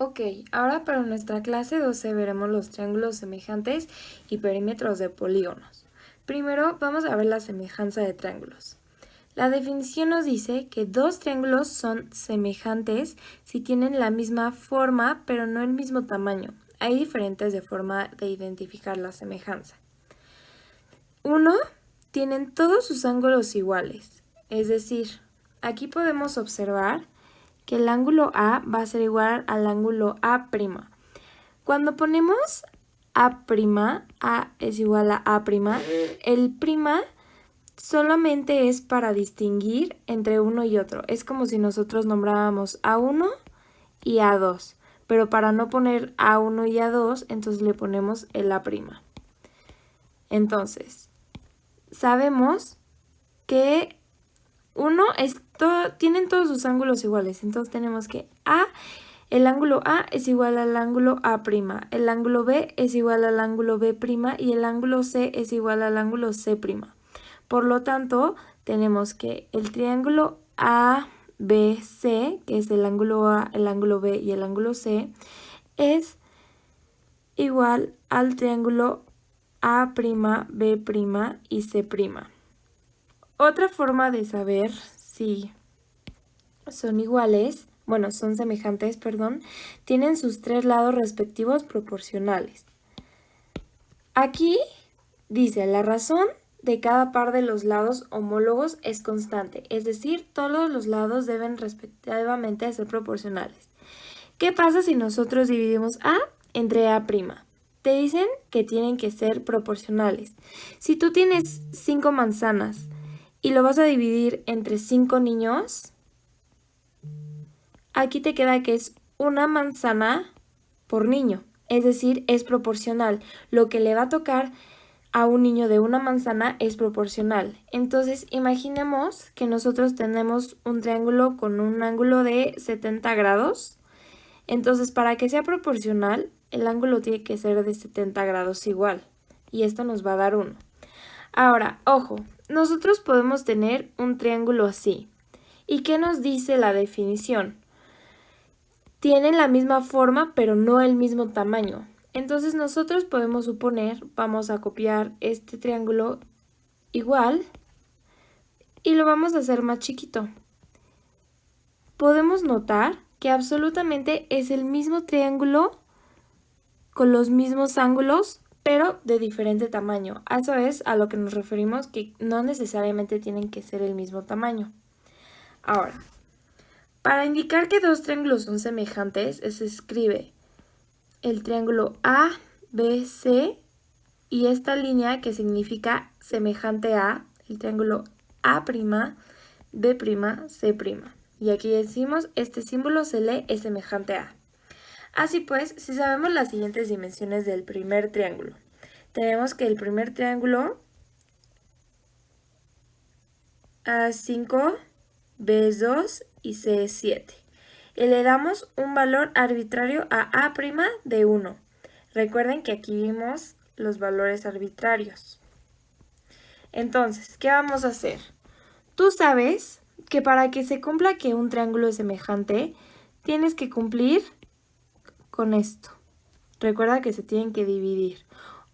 Ok, ahora para nuestra clase 12 veremos los triángulos semejantes y perímetros de polígonos. Primero vamos a ver la semejanza de triángulos. La definición nos dice que dos triángulos son semejantes si tienen la misma forma pero no el mismo tamaño. Hay diferentes de forma de identificar la semejanza. Uno, tienen todos sus ángulos iguales, es decir, aquí podemos observar que el ángulo A va a ser igual al ángulo A'. Cuando ponemos A', A es igual a A', el prima solamente es para distinguir entre uno y otro. Es como si nosotros nombráramos A1 y A2, pero para no poner A1 y A2, entonces le ponemos el A'. Entonces, sabemos que tienen todos sus ángulos iguales, entonces tenemos que el ángulo A es igual al ángulo A', el ángulo B es igual al ángulo B' y el ángulo C es igual al ángulo C'. Por lo tanto, tenemos que el triángulo ABC, que es el ángulo A, el ángulo B y el ángulo C, es igual al triángulo A', B' y C'. Otra forma de saber si son iguales, son semejantes, tienen sus tres lados respectivos proporcionales. Aquí dice, la razón de cada par de los lados homólogos es constante, es decir, todos los lados deben respectivamente ser proporcionales. ¿Qué pasa si nosotros dividimos A entre A'? Te dicen que tienen que ser proporcionales. Si tú tienes 5 manzanas y lo vas a dividir entre 5 niños, aquí te queda que es una manzana por niño, es decir, es proporcional. Lo que le va a tocar a un niño de una manzana es proporcional. Entonces, imaginemos que nosotros tenemos un triángulo con un ángulo de 70 grados. Entonces, para que sea proporcional, el ángulo tiene que ser de 70 grados igual. Y esto nos va a dar 1. Ahora, ojo, nosotros podemos tener un triángulo así. ¿Y qué nos dice la definición? Tienen la misma forma, pero no el mismo tamaño. Entonces nosotros podemos suponer, vamos a copiar este triángulo igual y lo vamos a hacer más chiquito. Podemos notar que absolutamente es el mismo triángulo con los mismos ángulos, pero de diferente tamaño. A eso es a lo que nos referimos, que no necesariamente tienen que ser el mismo tamaño. Ahora, para indicar que dos triángulos son semejantes, se escribe el triángulo ABC y esta línea que significa semejante a, el triángulo A', B', C'. Y aquí decimos, este símbolo se lee es semejante a. Así pues, si sabemos las siguientes dimensiones del primer triángulo, tenemos que el primer triángulo A es 5, B es 2 y C es 7. Y le damos un valor arbitrario a A' de 1. Recuerden que aquí vimos los valores arbitrarios. Entonces, ¿qué vamos a hacer? Tú sabes que para que se cumpla que un triángulo es semejante, tienes que cumplir con esto. Recuerda que se tienen que dividir.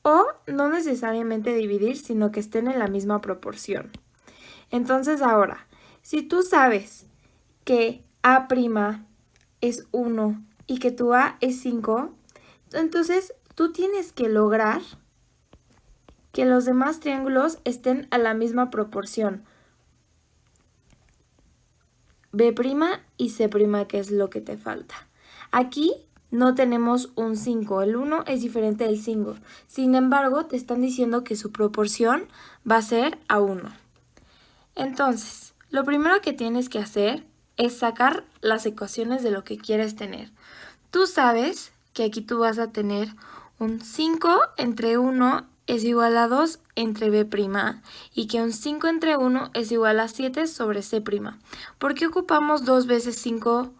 O no necesariamente dividir, sino que estén en la misma proporción. Entonces ahora, si tú sabes que A' es 1 y que tu A es 5, entonces tú tienes que lograr que los demás triángulos estén a la misma proporción. B' y C', que es lo que te falta. Aquí no tenemos un 5, el 1 es diferente del 5. Sin embargo, te están diciendo que su proporción va a ser a 1. Entonces, lo primero que tienes que hacer es sacar las ecuaciones de lo que quieres tener. Tú sabes que aquí tú vas a tener un 5 entre 1 es igual a 2 entre B' y que un 5 entre 1 es igual a 7 sobre C'. ¿Por qué ocupamos 2 veces 5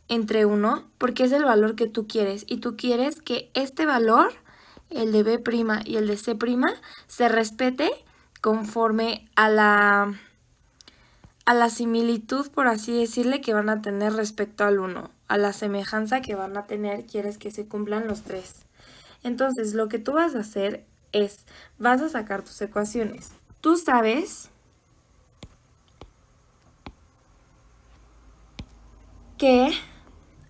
entre 1? Porque es el valor que tú quieres y tú quieres que este valor, el de B' y el de C', se respete conforme a a la similitud, por así decirle, que van a tener respecto al 1. A la semejanza que van a tener, quieres que se cumplan los 3. Entonces, lo que tú vas a hacer es, vas a sacar tus ecuaciones. Tú sabes que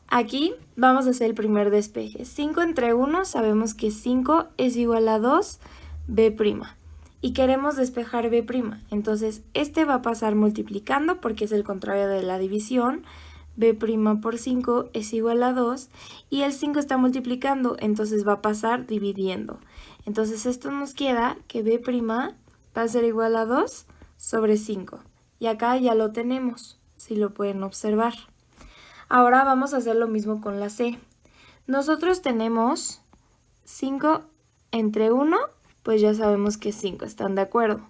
aquí vamos a hacer el primer despeje. 5 entre 1, sabemos que 5 es igual a 2b'. Y queremos despejar b'. Entonces, este va a pasar multiplicando porque es el contrario de la división. b' por 5 es igual a 2. Y el 5 está multiplicando, entonces va a pasar dividiendo. Entonces, esto nos queda que b' va a ser igual a 2 sobre 5. Y acá ya lo tenemos, si lo pueden observar. Ahora vamos a hacer lo mismo con la C. Nosotros tenemos 5 entre 1, pues ya sabemos que es 5, ¿están de acuerdo?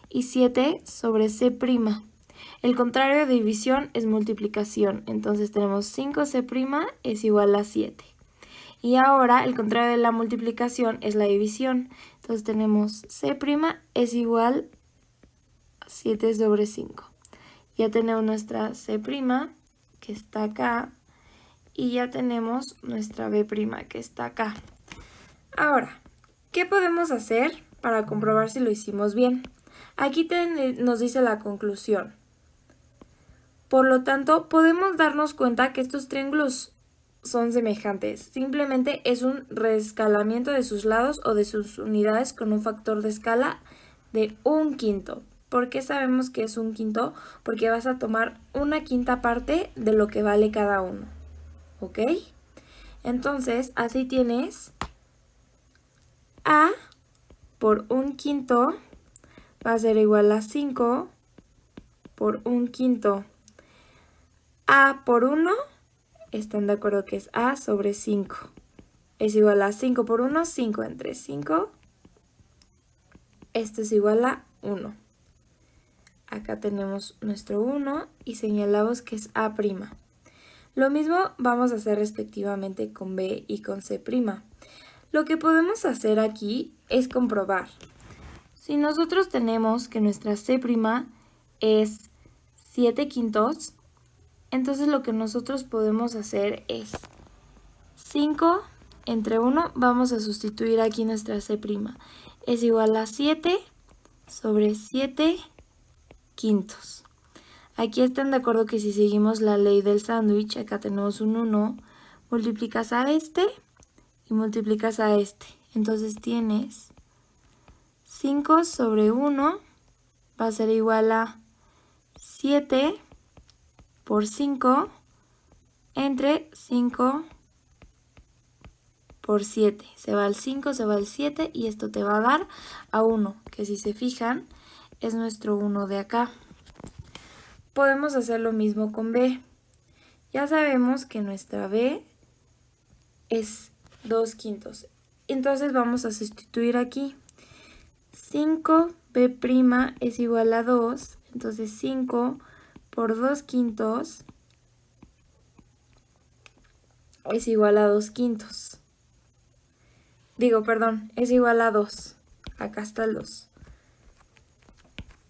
Y 7 sobre C'. El contrario de división es multiplicación, entonces tenemos 5C' es igual a 7. Y ahora el contrario de la multiplicación es la división, entonces tenemos C' es igual a 7 sobre 5. Ya tenemos nuestra C', que está acá, y ya tenemos nuestra b' que está acá. Ahora, ¿qué podemos hacer para comprobar si lo hicimos bien? Aquí nos dice la conclusión. Por lo tanto, podemos darnos cuenta que estos triángulos son semejantes. Simplemente es un reescalamiento de sus lados o de sus unidades con un factor de escala de 1/5. ¿Por qué sabemos que es 1/5? Porque vas a tomar 1/5 parte de lo que vale cada uno. ¿Ok? Entonces, así tienes A por 1/5 va a ser igual a 5 por 1/5. A por 1, están de acuerdo que es A sobre 5. Es igual a 5 por 1, 5 entre 5. Esto es igual a 1. Acá tenemos nuestro 1 y señalamos que es A'. Lo mismo vamos a hacer respectivamente con B y con C'. Lo que podemos hacer aquí es comprobar. Si nosotros tenemos que nuestra C' es 7/5, entonces lo que nosotros podemos hacer es 5 entre 1, vamos a sustituir aquí nuestra C'. Es igual a 7 sobre 7/5. Aquí están de acuerdo que si seguimos la ley del sándwich, acá tenemos un 1, multiplicas a este y multiplicas a este. Entonces tienes 5 sobre 1 va a ser igual a 7 por 5 entre 5 por 7. Se va el 5, se va el 7 y esto te va a dar a 1, que si se fijan es nuestro 1 de acá. Podemos hacer lo mismo con B. Ya sabemos que nuestra B es 2/5. Entonces vamos a sustituir aquí. 5b' es igual a 2. Entonces 5 por 2/5 es igual a 2/5. Digo, perdón, es igual a 2. Acá está el 2.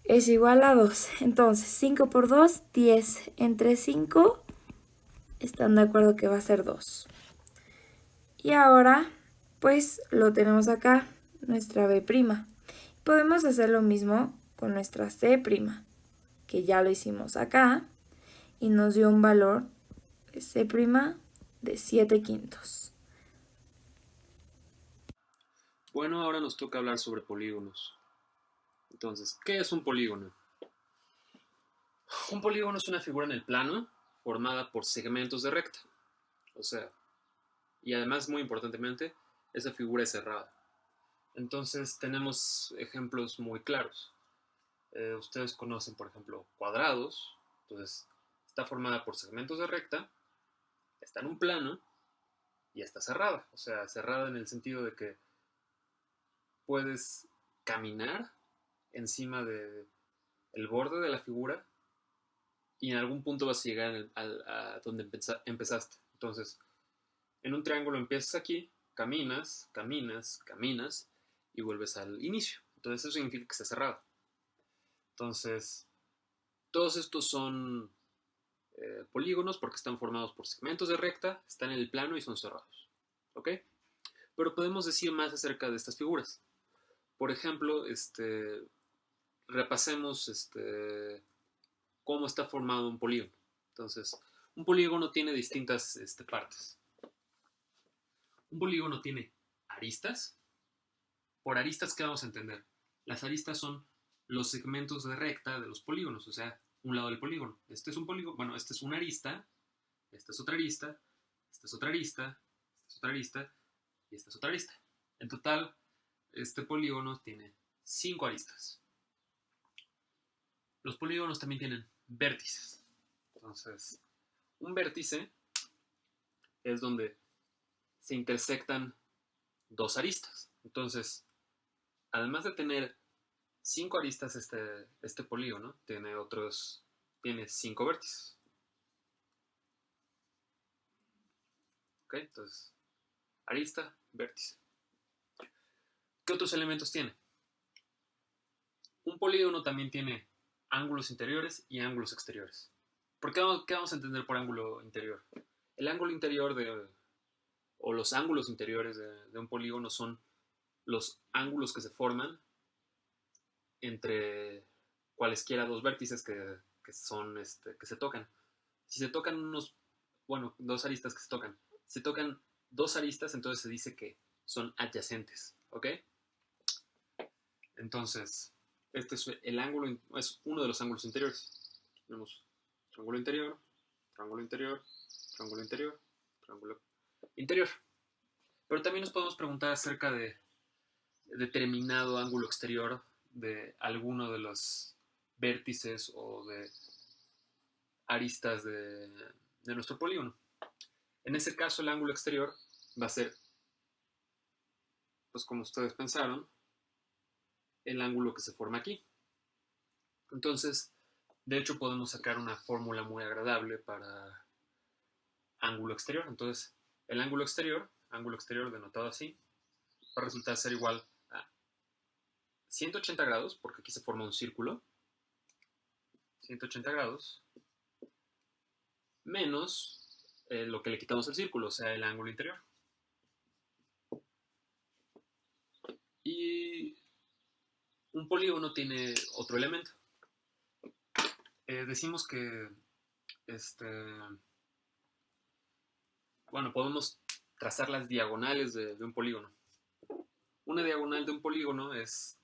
Es igual a 2. Entonces 5 por 2, 10. Entre 5, están de acuerdo que va a ser 2. Y ahora, pues lo tenemos acá, nuestra B'. Podemos hacer lo mismo con nuestra C', que ya lo hicimos acá, y nos dio un valor de C' de 7/5. Bueno, ahora nos toca hablar sobre polígonos. Entonces, ¿qué es un polígono? Un polígono es una figura en el plano formada por segmentos de recta. O sea, y además, muy importantemente, esa figura es cerrada. Entonces, tenemos ejemplos muy claros. Ustedes conocen, por ejemplo, cuadrados. Entonces, está formada por segmentos de recta, está en un plano y está cerrada. O sea, cerrada en el sentido de que puedes caminar encima del borde de la figura y en algún punto vas a llegar a donde empezaste. Entonces, en un triángulo empiezas aquí, caminas, caminas, caminas y vuelves al inicio. Entonces, eso significa que está cerrado. Entonces, Todos estos son polígonos porque están formados por segmentos de recta, están en el plano y son cerrados. ¿Ok? Pero podemos decir más acerca de estas figuras. Por ejemplo, repasemos cómo está formado un polígono. Entonces, un polígono tiene distintas partes. Un polígono tiene aristas. Por aristas, ¿qué vamos a entender? Las aristas son los segmentos de recta de los polígonos, o sea, un lado del polígono. Este es un polígono, bueno, este es una arista, esta es otra arista, esta es otra arista, esta es otra arista y esta es otra arista. En total, este polígono tiene 5 aristas. Los polígonos también tienen vértices. Entonces, un vértice es donde se intersectan dos aristas. Entonces, además de tener 5 aristas, este polígono tiene 5 vértices. ¿Ok? Entonces, arista, vértice. ¿Qué otros elementos tiene? Un polígono también tiene ángulos interiores y ángulos exteriores. ¿Qué vamos a entender por ángulo interior? El ángulo interior o los ángulos interiores de un polígono son los ángulos que se forman entre cualesquiera dos vértices que se tocan. Si se tocan dos aristas que se tocan dos aristas, entonces se dice que son adyacentes, ¿ok? Entonces, este es es uno de los ángulos interiores. Tenemos triángulo interior, triángulo interior, triángulo interior, triángulo interior. Pero también nos podemos preguntar acerca de determinado ángulo exterior de alguno de los vértices o de aristas de nuestro polígono. En ese caso, el ángulo exterior va a ser, pues como ustedes pensaron, el ángulo que se forma aquí. Entonces, de hecho, podemos sacar una fórmula muy agradable para ángulo exterior. Entonces, el ángulo exterior denotado así, va a resultar ser igual a 180 grados, porque aquí se forma un círculo, 180 grados, menos lo que le quitamos al círculo, o sea, el ángulo interior. Y un polígono tiene otro elemento. Decimos que podemos trazar las diagonales de un polígono. Una diagonal de un polígono es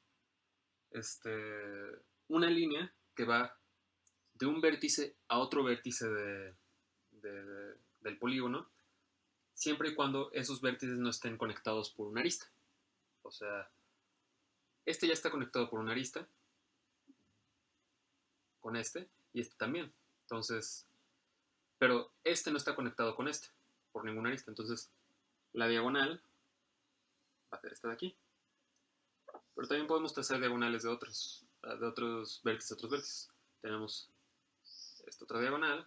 una línea que va de un vértice a otro vértice del polígono, siempre y cuando esos vértices no estén conectados por una arista. O sea, este ya está conectado por una arista, con y este también. Entonces, pero este no está conectado con este, por ninguna arista. Entonces, la diagonal va a ser esta de aquí. Pero también podemos trazar diagonales de otros vértices, Tenemos esta otra diagonal,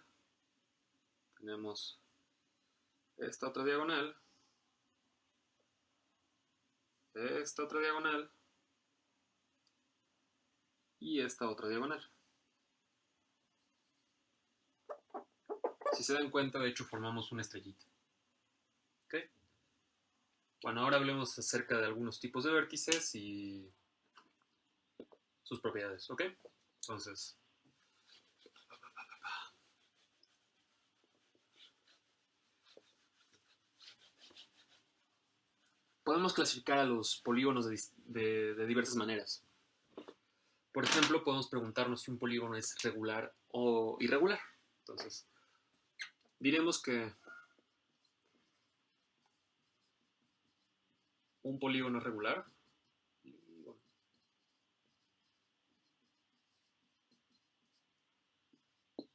tenemos esta otra diagonal, esta otra diagonal y esta otra diagonal. Si se dan cuenta, de hecho formamos una estrellita. ¿Ok? Bueno, ahora hablemos acerca de algunos tipos de vértices y sus propiedades. ¿Ok? Entonces, podemos clasificar a los polígonos de diversas maneras. Por ejemplo, podemos preguntarnos si un polígono es regular o irregular. Entonces, diremos que un polígono es regular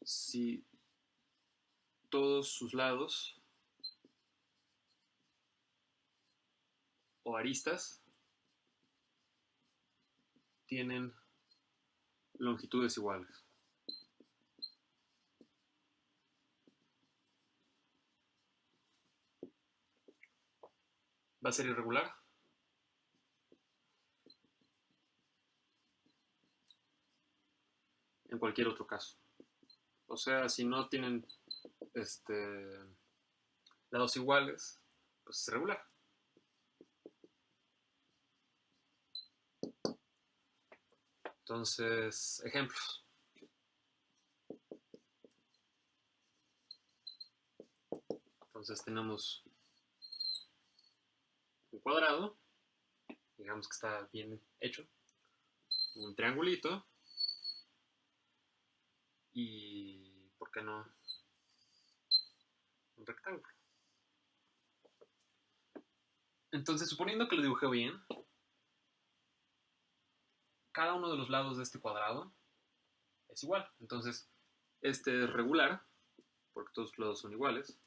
si todos sus lados o aristas tienen longitudes iguales. ¿Va a ser irregular? En cualquier cualquier otro caso. O sea, si no tienen lados iguales, pues es regular. Entonces, ejemplos. Entonces tenemos un cuadrado, digamos que está bien hecho, un triangulito y, ¿por qué no?, un rectángulo. Entonces, suponiendo que lo dibujé bien, cada uno de los lados de este cuadrado es igual. Entonces, este es regular, porque todos los lados son iguales.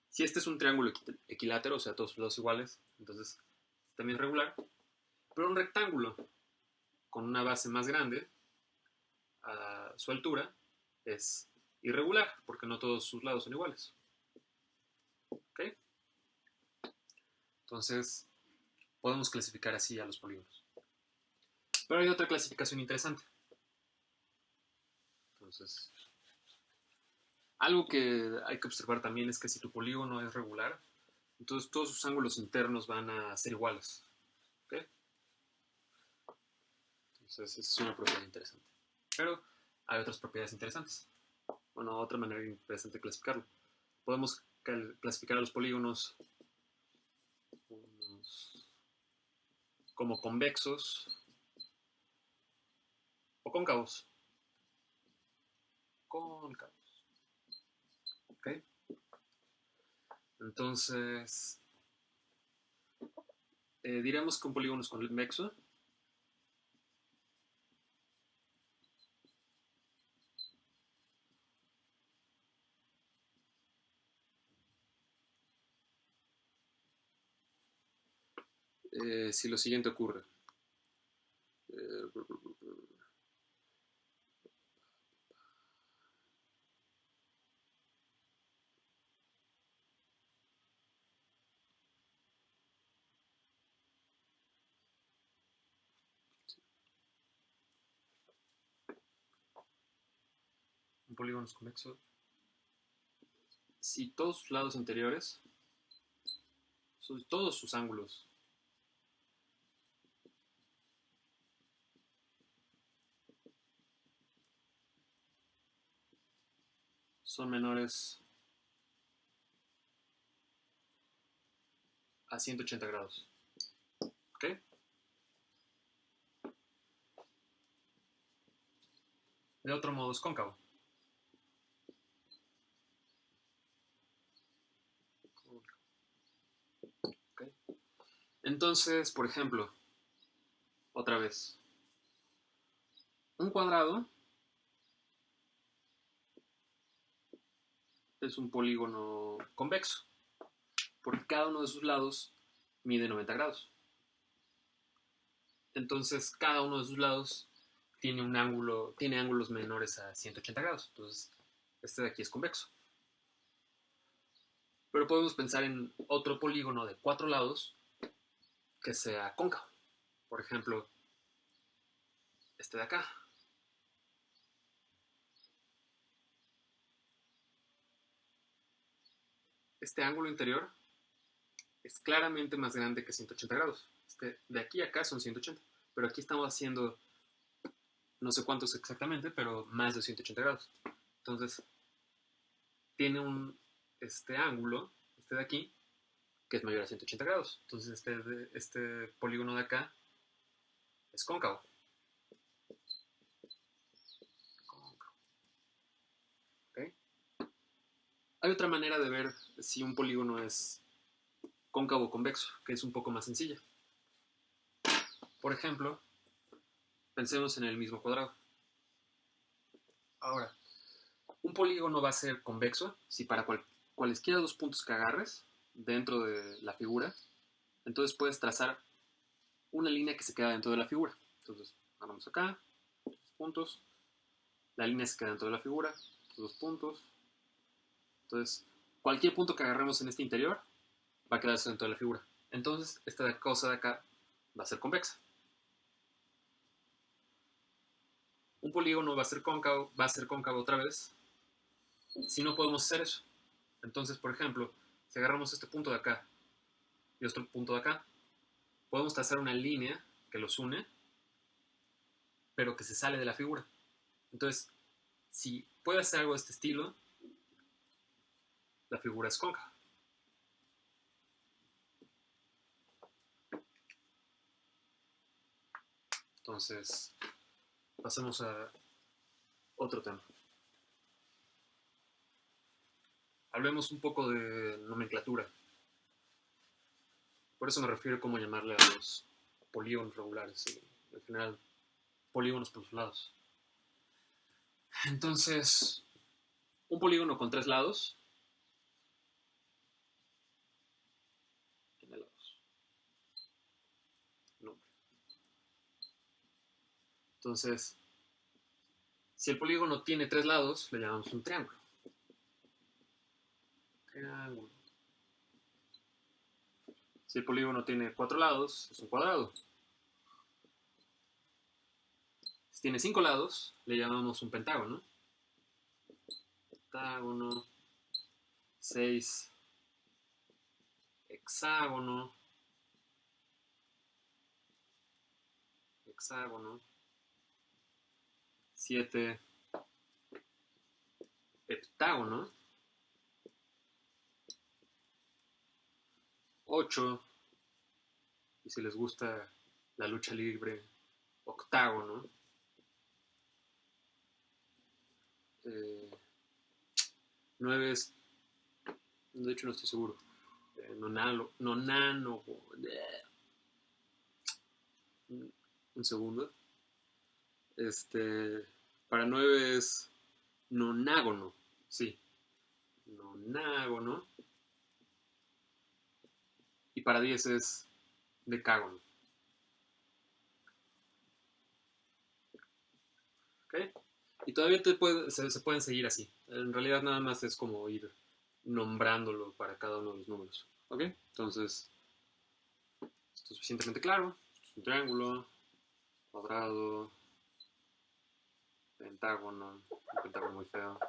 Si este es un triángulo equilátero, o sea, todos los lados iguales, entonces también es regular. Pero un rectángulo con una base más grande a su altura es irregular, porque no todos sus lados son iguales. ¿Ok? Entonces, podemos clasificar así a los polígonos. Pero hay otra clasificación interesante. Entonces, algo que hay que observar también es que si tu polígono es regular, entonces todos sus ángulos internos van a ser iguales. ¿Ok? Entonces, es una propiedad interesante. Pero hay otras propiedades interesantes. Bueno, otra manera interesante de clasificarlo. Podemos clasificar a los polígonos como convexos o cóncavos. Cóncavos. ¿Ok? Entonces, diremos que un polígono es convexo si lo siguiente ocurre. Un polígono es convexo si todos sus lados interiores, todos sus ángulos son menores a 180 grados. ¿Ok? De otro modo es cóncavo. ¿Okay? Entonces, por ejemplo, otra vez, un cuadrado es un polígono convexo, porque cada uno de sus lados mide 90 grados. Entonces, cada uno de sus lados tiene ángulos menores a 180 grados. Entonces, este de aquí es convexo. Pero podemos pensar en otro polígono de 4 lados que sea cóncavo. Por ejemplo, este de acá. Este ángulo interior es claramente más grande que 180 grados. De aquí a acá son 180. Pero aquí estamos haciendo no sé cuántos exactamente, pero más de 180 grados. Entonces, tiene este ángulo, este de aquí, que es mayor a 180 grados. Entonces, este polígono de acá es cóncavo. ¿Okay? Hay otra manera de ver si un polígono es cóncavo o convexo, que es un poco más sencilla. Por ejemplo, pensemos en el mismo cuadrado. Ahora, un polígono va a ser convexo si para cualesquiera dos puntos que agarres dentro de la figura, entonces puedes trazar una línea que se queda dentro de la figura. Entonces, agarramos acá, dos puntos, la línea se queda dentro de la figura, dos puntos. Entonces, cualquier punto que agarremos en este interior va a quedarse dentro de la figura. Entonces, esta cosa de acá va a ser convexa. un polígono va a ser cóncavo otra vez, si no podemos hacer eso. Entonces, por ejemplo, si agarramos este punto de acá y otro punto de acá, podemos trazar una línea que los une, pero que se sale de la figura. Entonces, si puede hacer algo de este estilo, la figura es cóncava. Entonces, pasemos a otro tema. Hablemos un poco de nomenclatura. Por eso me refiero a cómo llamarle a los polígonos regulares y en general polígonos por sus lados. Entonces, un polígono con 3 lados tiene lados. Nombre. Entonces, si el polígono tiene 3 lados, le llamamos un triángulo. Triángulo. Si el polígono tiene 4 lados, es un cuadrado. Si tiene 5 lados, le llamamos un pentágono. Pentágono. 6. Hexágono. Hexágono. 7. Heptágono. 8. Y si les gusta la lucha libre, octágono. 9 es, de hecho no estoy seguro, nonano, un segundo, para 9 es nonágono, sí, nonágono, y para 10 es decágono. ¿Ok? Y todavía se pueden seguir así. En realidad nada más es como ir nombrándolo para cada uno de los números. ¿Ok? Entonces, esto es suficientemente claro. Esto es un triángulo, cuadrado, pentágono, un pentágono muy feo,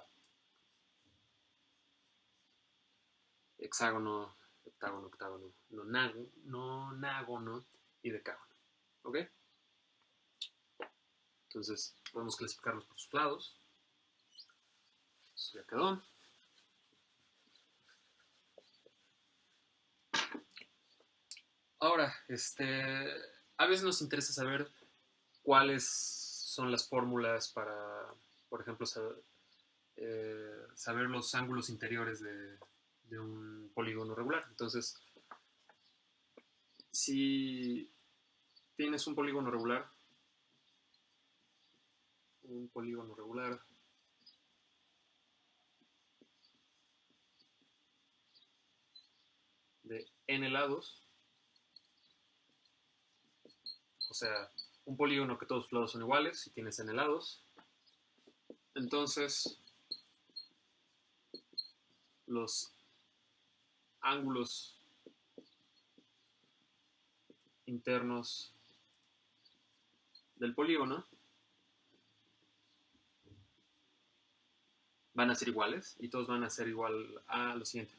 hexágono, heptágono, octágono, nonágono y decágono. ¿Ok? Entonces, podemos clasificarlos por sus lados. Eso ya quedó. Ahora, a veces nos interesa saber cuáles son las fórmulas para, por ejemplo, saber los ángulos interiores de un polígono regular. Entonces, si tienes un polígono regular de n lados, o sea, un polígono que todos sus lados son iguales, si tienes n lados, entonces los ángulos internos del polígono van a ser iguales y todos van a ser igual a lo siguiente.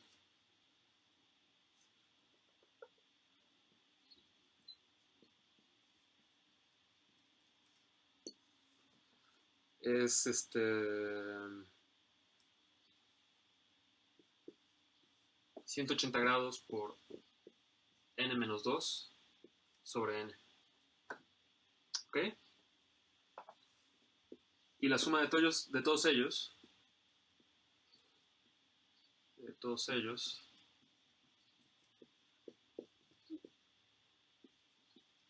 Es 180 grados por n-2 sobre n. ¿Ok? Y la suma de todos ellos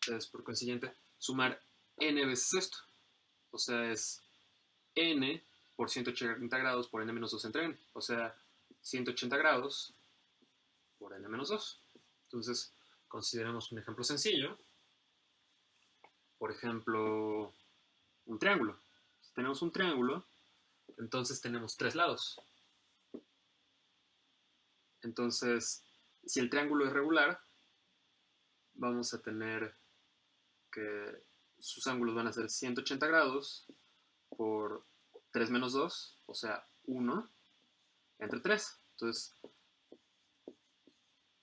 es, por consiguiente, sumar n veces esto. O sea, es n por 180 grados por n-2 entre n. O sea, 180 grados por n-2. Entonces, consideremos un ejemplo sencillo. Por ejemplo, un triángulo. Si tenemos un triángulo, entonces tenemos 3 lados. Entonces, si el triángulo es regular, vamos a tener que sus ángulos van a ser 180 grados por 3 menos 2, o sea, 1 entre 3. Entonces,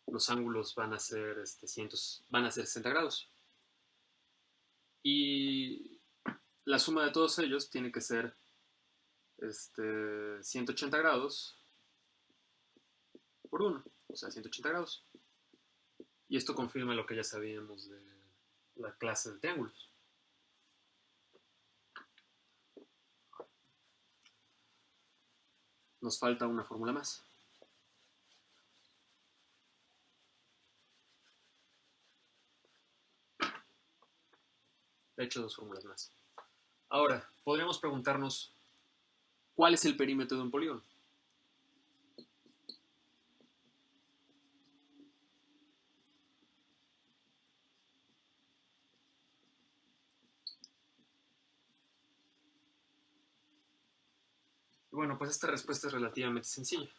los ángulos van a ser, van a ser 60 grados. Y la suma de todos ellos tiene que ser 180 grados por 1, o sea, 180 grados. Y esto confirma lo que ya sabíamos de la clase de triángulos. Nos falta una fórmula más. De hecho, 2 fórmulas más. Ahora, podríamos preguntarnos, ¿cuál es el perímetro de un polígono? Y bueno, pues esta respuesta es relativamente sencilla.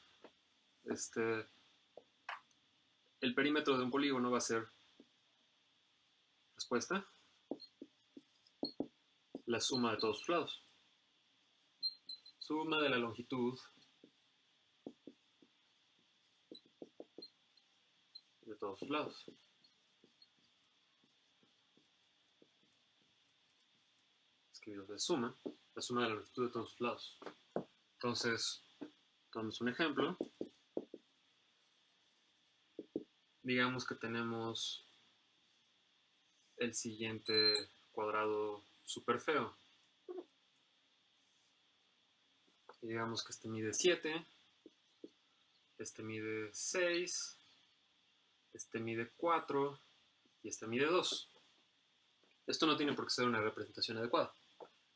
El perímetro de un polígono va a ser, respuesta, la suma de todos sus lados. Suma de la longitud de todos sus lados. Escribimos de suma, la suma de la longitud de todos sus lados. Entonces, tomamos un ejemplo. Digamos que tenemos el siguiente cuadrado súper feo. Y digamos que este mide 7, este mide 6, este mide 4 y este mide 2. Esto no tiene por qué ser una representación adecuada,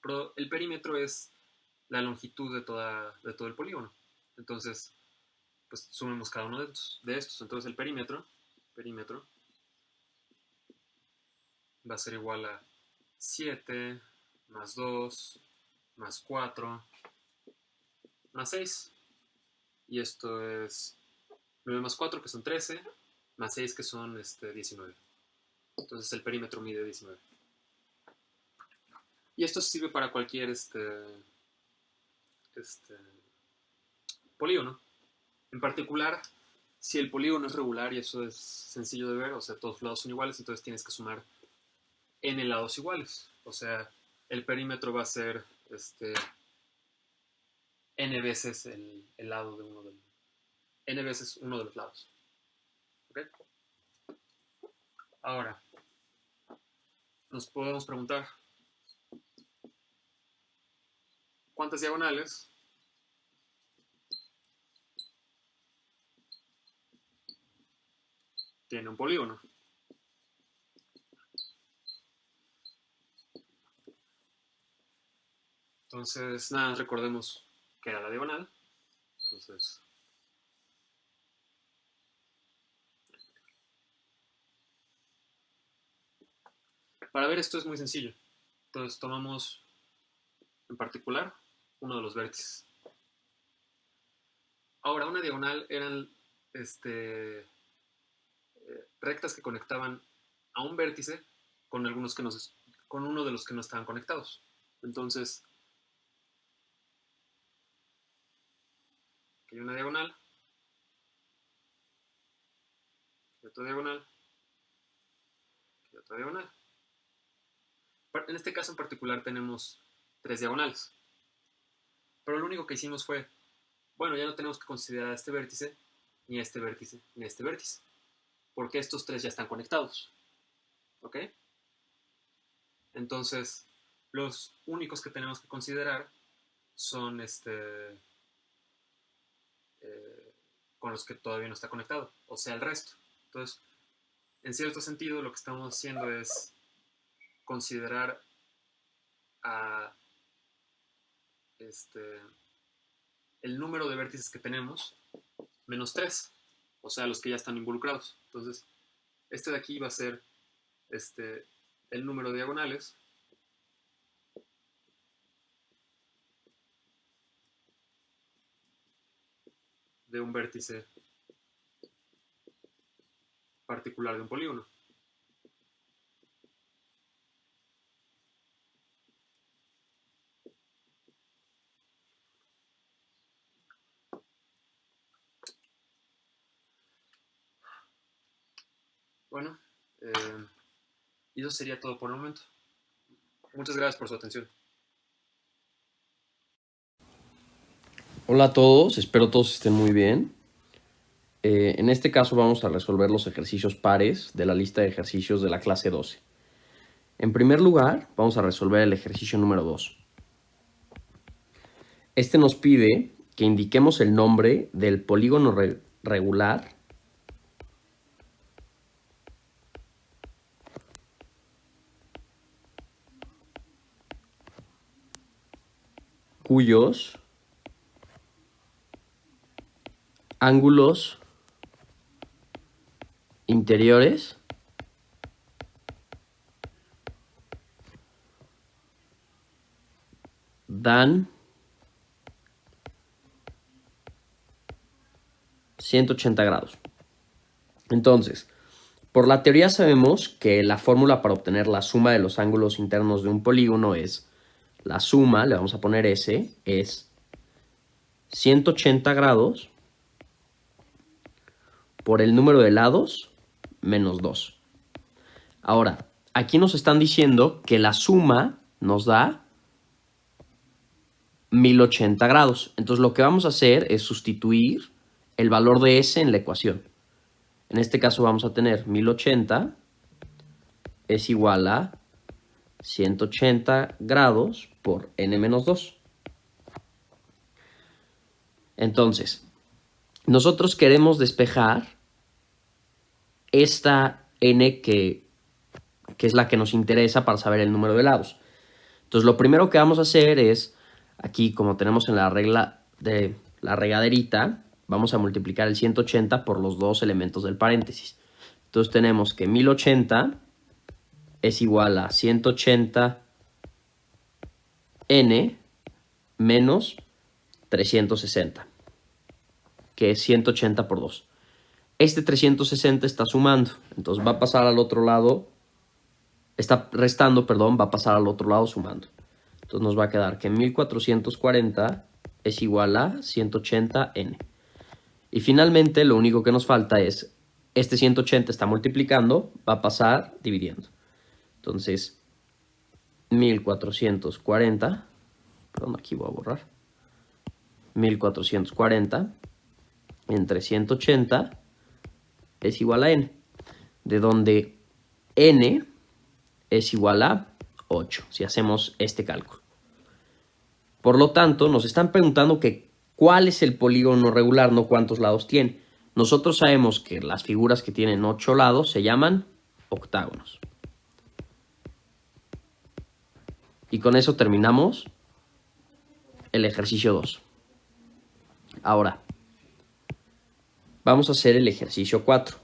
pero el perímetro es la longitud de todo el polígono. Entonces, pues sumemos cada uno de estos. Entonces el perímetro va a ser igual a 7 más 2 más 4 más 6. Y esto es 9 más 4, que son 13, más 6, que son 19. Entonces el perímetro mide 19. Y esto sirve para cualquier polígono. En particular, si el polígono es regular, y eso es sencillo de ver, o sea, todos los lados son iguales, entonces tienes que sumar n lados iguales. O sea, el perímetro va a ser n veces el lado de uno n veces uno de los lados. ¿Okay? Ahora, nos podemos preguntar, ¿cuántas diagonales tiene un polígono? Entonces, nada, recordemos que era la diagonal. Entonces, para ver esto es muy sencillo. Entonces, tomamos en particular uno de los vértices. Ahora, una diagonal eran rectas que conectaban a un vértice con con uno de los que no estaban conectados. Entonces, aquí hay una diagonal, y otra diagonal, y otra diagonal. En este caso en particular tenemos 3 diagonales. Pero lo único que hicimos fue, bueno, ya no tenemos que considerar este vértice, ni este vértice, ni este vértice, porque estos 3 ya están conectados. ¿Ok? Entonces, los únicos que tenemos que considerar son con los que todavía no está conectado, o sea, el resto. Entonces, en cierto sentido, lo que estamos haciendo es considerar a el número de vértices que tenemos menos 3, o sea, los que ya están involucrados. Entonces, este de aquí va a ser el número de diagonales de un vértice particular de un polígono. Bueno, y eso sería todo por el momento. Muchas gracias por su atención. Hola a todos, espero todos estén muy bien. En este caso vamos a resolver los ejercicios pares de la lista de ejercicios de la clase 12. En primer lugar, vamos a resolver el ejercicio número 2. Este nos pide que indiquemos el nombre del polígono regular cuyos ángulos interiores dan 180 grados. Entonces, por la teoría sabemos que la fórmula para obtener la suma de los ángulos internos de un polígono es la suma, le vamos a poner S, es 180 grados por el número de lados menos 2. Ahora, aquí nos están diciendo que la suma nos da 1080 grados. Entonces lo que vamos a hacer es sustituir el valor de S en la ecuación. En este caso vamos a tener 1080 es igual a 180 grados por n menos 2. Entonces, nosotros queremos despejar esta n que es la que nos interesa para saber el número de lados. Entonces, lo primero que vamos a hacer es, aquí como tenemos en la regla de la regaderita, vamos a multiplicar el 180 por los dos elementos del paréntesis. Entonces tenemos que 1080 es igual a 180 n menos 360, que es 180 por 2. Este 360 está sumando, entonces va a pasar al otro lado, está restando, perdón, va a pasar al otro lado sumando. Entonces nos va a quedar que 1440 es igual a 180n. Y finalmente lo único que nos falta es, este 180 está multiplicando, va a pasar dividiendo. Entonces, 1440, perdón, aquí voy a borrar, 1440 entre 180 es igual a n, de donde n es igual a 8, si hacemos este cálculo. Por lo tanto, nos están preguntando que cuál es el polígono regular, no cuántos lados tiene. Nosotros sabemos que las figuras que tienen 8 lados se llaman octágonos. Y con eso terminamos el ejercicio 2. Ahora, vamos a hacer el ejercicio 4.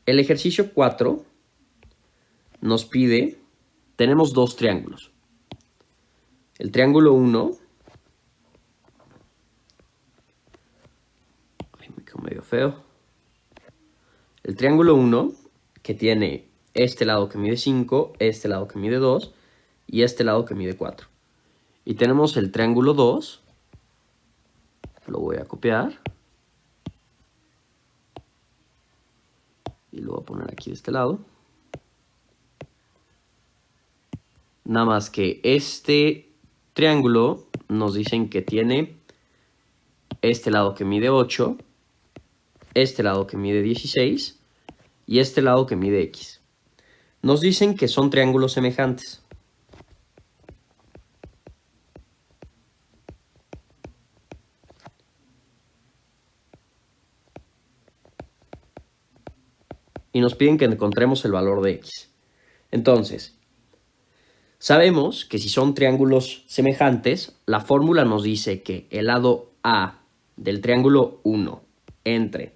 El ejercicio 4 nos pide, tenemos dos triángulos. El triángulo 1, ay, me quedó medio feo. El triángulo 1, que tiene este lado que mide 5, este lado que mide 2 y este lado que mide 4. Y tenemos el triángulo 2, lo voy a copiar. Y lo voy a poner aquí de este lado. Nada más que este triángulo nos dicen que tiene este lado que mide 8, este lado que mide 16 y este lado que mide x. Nos dicen que son triángulos semejantes. Y nos piden que encontremos el valor de x. Entonces, sabemos que si son triángulos semejantes, la fórmula nos dice que el lado A del triángulo 1 entre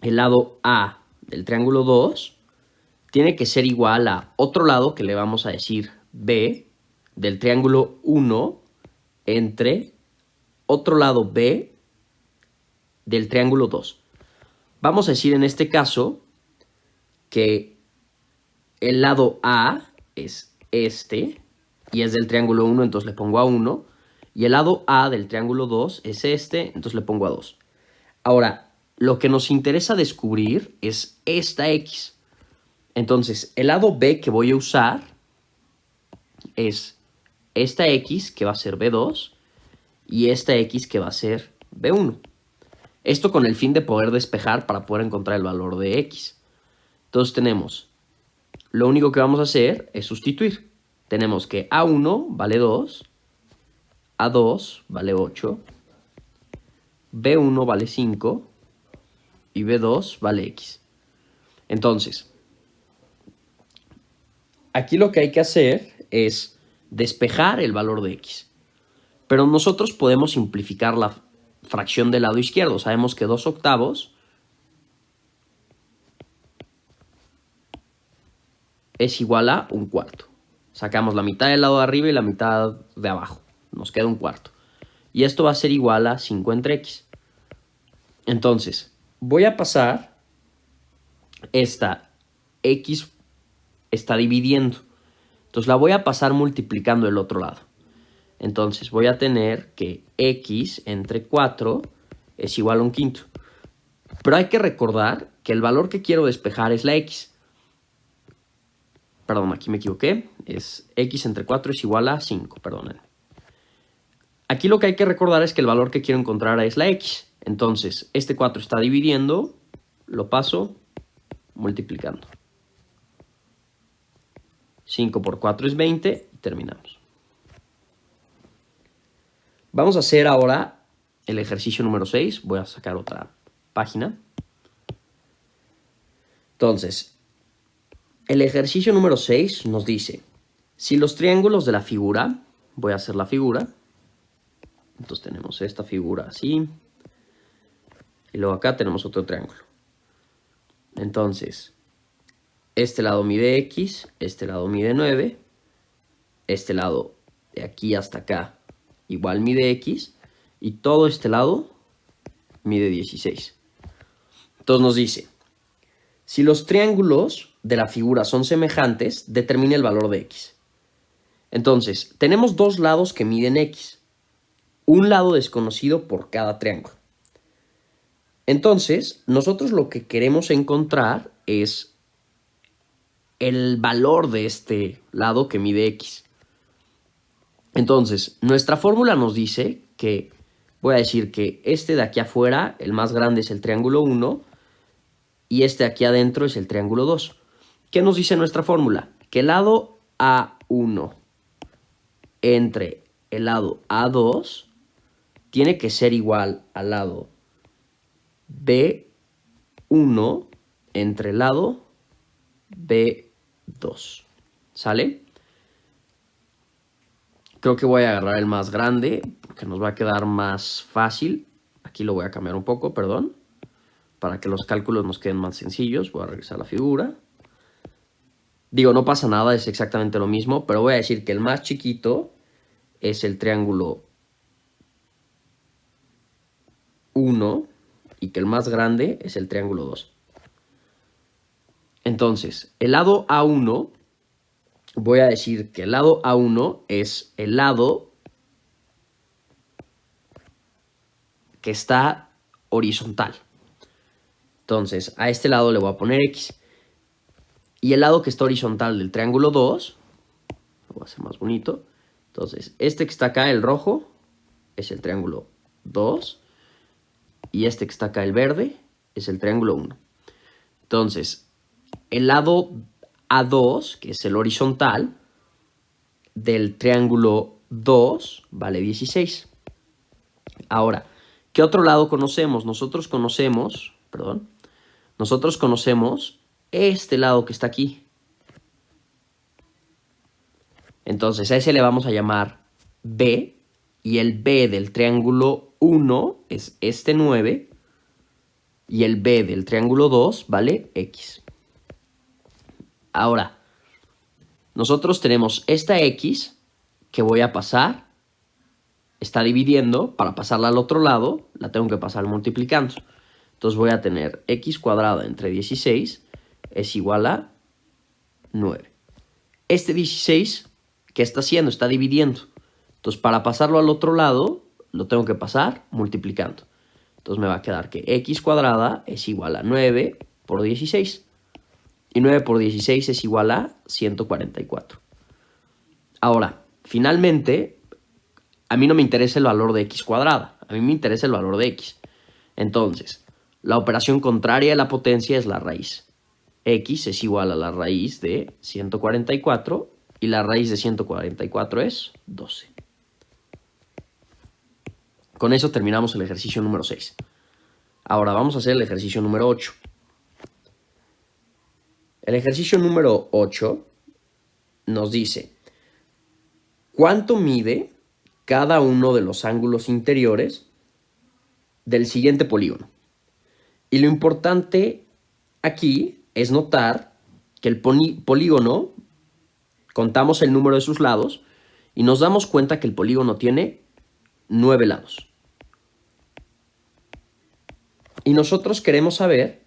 el lado A del triángulo 2 tiene que ser igual a otro lado que le vamos a decir B del triángulo 1 entre otro lado B del triángulo 2. Vamos a decir en este caso que el lado A es este y es del triángulo 1, entonces le pongo A1, Y el lado A del triángulo 2 es este, entonces le pongo a 2. Ahora, lo que nos interesa descubrir es esta X. Entonces, el lado B que voy a usar es esta X, que va a ser B2, y esta X, que va a ser B1. Esto con el fin de poder despejar para poder encontrar el valor de X. Entonces tenemos, lo único que vamos a hacer es sustituir. Tenemos que A1 vale 2, A2 vale 8, B1 vale 5 y B2 vale X. Entonces, aquí lo que hay que hacer es despejar el valor de X. Pero nosotros podemos simplificar la fracción del lado izquierdo. Sabemos que 2 octavos es igual a 1/4. Sacamos la mitad del lado de arriba y la mitad de abajo. Nos queda 1/4. Y esto va a ser igual a 5 entre X. Entonces, voy a pasar esta X está dividiendo. Entonces la voy a pasar multiplicando el otro lado. Entonces voy a tener que X entre 4 es igual a 1/5. Pero hay que recordar que el valor que quiero despejar es la X. Perdón, aquí me equivoqué. Es X entre 4 es igual a 5, perdonen. Aquí lo que hay que recordar es que el valor que quiero encontrar es la X. Entonces, este 4 está dividiendo, lo paso multiplicando. 5 por 4 es 20 y terminamos. Vamos a hacer ahora el ejercicio número 6. Voy a sacar otra página. Entonces, el ejercicio número 6 nos dice, si los triángulos de la figura, voy a hacer la figura. Entonces tenemos esta figura así. Y luego acá tenemos otro triángulo. Entonces, este lado mide X, este lado mide 9. Este lado de aquí hasta acá igual mide X. Y todo este lado mide 16. Entonces nos dice, si los triángulos de la figura son semejantes, determine el valor de X. Entonces, tenemos dos lados que miden X. Un lado desconocido por cada triángulo. Entonces, nosotros lo que queremos encontrar es el valor de este lado que mide X. Entonces, nuestra fórmula nos dice que, voy a decir que este de aquí afuera, el más grande es el triángulo 1, y este de aquí adentro es el triángulo 2. ¿Qué nos dice nuestra fórmula? Que el lado A1 entre el lado A2 tiene que ser igual al lado B1 entre el lado B2. ¿Sale? Creo que voy a agarrar el más grande porque nos va a quedar más fácil. Aquí lo voy a cambiar un poco, perdón. Para que los cálculos nos queden más sencillos. Voy a regresar a la figura. Digo, no pasa nada, es exactamente lo mismo. Pero voy a decir que el más chiquito es el triángulo 1 y que el más grande es el triángulo 2. Entonces, el lado A1, voy a decir que el lado A1 es el lado que está horizontal. Entonces, a este lado le voy a poner X. Y el lado que está horizontal del triángulo 2, lo voy a hacer más bonito. Entonces, este que está acá, el rojo, es el triángulo 2. Y este que está acá, el verde, es el triángulo 1. Entonces, el lado A2, que es el horizontal, del triángulo 2, vale 16. Ahora, ¿qué otro lado conocemos? Nosotros conocemos este lado que está aquí. Entonces, a ese le vamos a llamar B. Y el B del triángulo 1 es este 9. Y el B del triángulo 2 vale X. Ahora, nosotros tenemos esta X que voy a pasar. Está dividiendo. Para pasarla al otro lado, la tengo que pasar multiplicando. Entonces voy a tener X cuadrada entre 16 es igual a 9. Este 16, ¿qué está haciendo? Está dividiendo. Entonces, para pasarlo al otro lado, lo tengo que pasar multiplicando. Entonces me va a quedar que x cuadrada es igual a 9 por 16. Y 9 por 16 es igual a 144. Ahora, finalmente, a mí no me interesa el valor de x cuadrada. A mí me interesa el valor de x. Entonces, la operación contraria de la potencia es la raíz. X es igual a la raíz de 144 y la raíz de 144 es 12. Con eso terminamos el ejercicio número 6. Ahora vamos a hacer el ejercicio número 8. El ejercicio número 8 nos dice ¿cuánto mide cada uno de los ángulos interiores del siguiente polígono? Y lo importante aquí es notar que el polígono, contamos el número de sus lados y nos damos cuenta que el polígono tiene 9 lados. Y nosotros queremos saber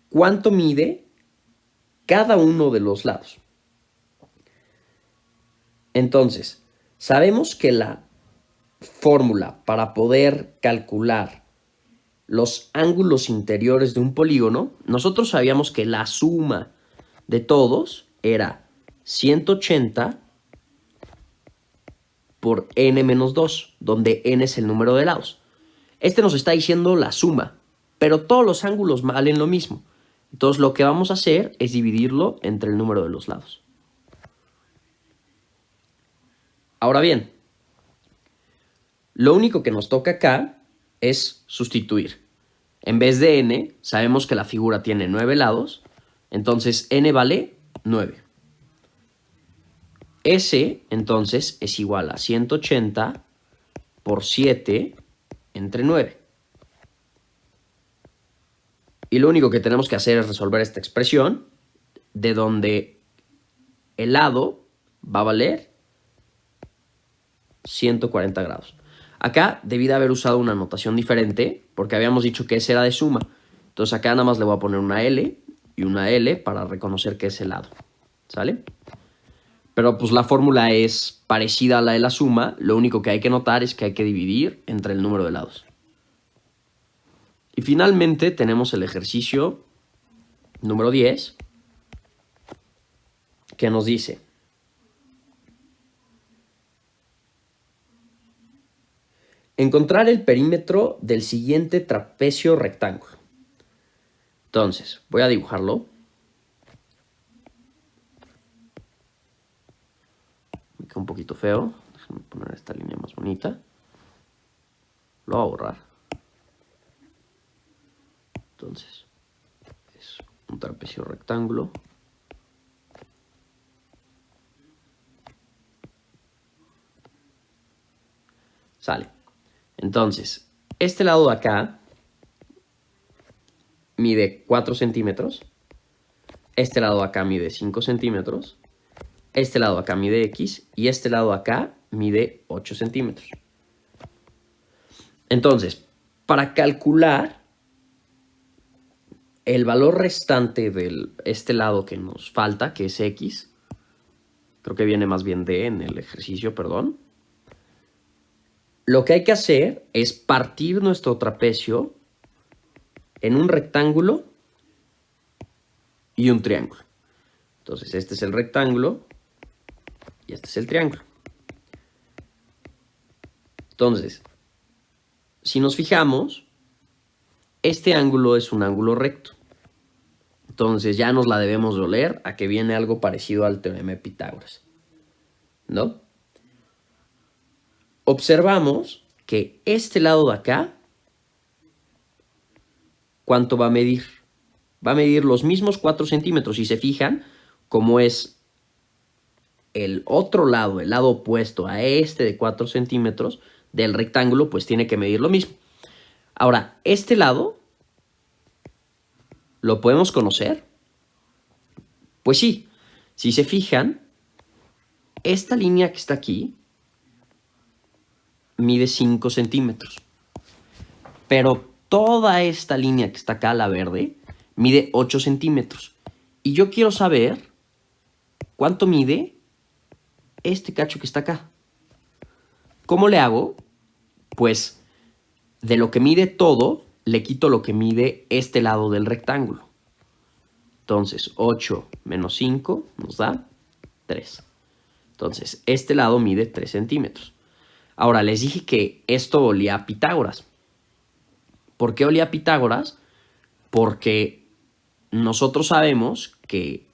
cuánto mide cada uno de los lados. Entonces, sabemos que la fórmula para poder calcular los ángulos interiores de un polígono, nosotros sabíamos que la suma de todos era 180 por n menos 2, donde n es el número de lados. Este nos está diciendo la suma, pero todos los ángulos valen lo mismo. Entonces lo que vamos a hacer es dividirlo entre el número de los lados. Ahora bien, lo único que nos toca acá es sustituir. En vez de n, sabemos que la figura tiene 9 lados, entonces n vale 9. S, entonces, es igual a 180 por 7 entre 9. Y lo único que tenemos que hacer es resolver esta expresión, de donde el lado va a valer 140 grados. Acá debí de haber usado una notación diferente, porque habíamos dicho que ese era de suma. Entonces acá nada más le voy a poner una L y una L para reconocer que es el lado. ¿Sale? Pero pues la fórmula es parecida a la de la suma. Lo único que hay que notar es que hay que dividir entre el número de lados. Y finalmente tenemos el ejercicio número 10, que nos dice: encontrar el perímetro del siguiente trapecio rectángulo. Entonces, voy a dibujarlo. Me queda un poquito feo. Déjame poner esta línea más bonita. Lo voy a borrar. Entonces, es un trapecio rectángulo. Sale. Entonces, este lado de acá mide 4 centímetros. Este lado de acá mide 5 centímetros. Este lado de acá mide X. Y este lado de acá mide 8 centímetros. Entonces, para calcular el valor restante de este lado que nos falta, que es X, creo que viene más bien D en el ejercicio, perdón. Lo que hay que hacer es partir nuestro trapecio en un rectángulo y un triángulo. Entonces, este es el rectángulo y este es el triángulo. Entonces, si nos fijamos, este ángulo es un ángulo recto. Entonces, ya nos la debemos de oler a que viene algo parecido al teorema de Pitágoras, ¿no? Observamos que este lado de acá, ¿cuánto va a medir? Va a medir los mismos 4 centímetros. Si se fijan, como es el otro lado, el lado opuesto a este de 4 centímetros del rectángulo, pues tiene que medir lo mismo. Ahora, este lado, ¿lo podemos conocer? Pues sí. Si se fijan, esta línea que está aquí mide 5 centímetros. Pero toda esta línea que está acá, la verde, mide 8 centímetros. Y yo quiero saber cuánto mide este cacho que está acá. ¿Cómo le hago? Pues de lo que mide todo, le quito lo que mide este lado del rectángulo. Entonces, 8 menos 5 nos da 3. Entonces, este lado mide 3 centímetros. Ahora, les dije que esto olía a Pitágoras. ¿Por qué olía a Pitágoras? Porque nosotros sabemos que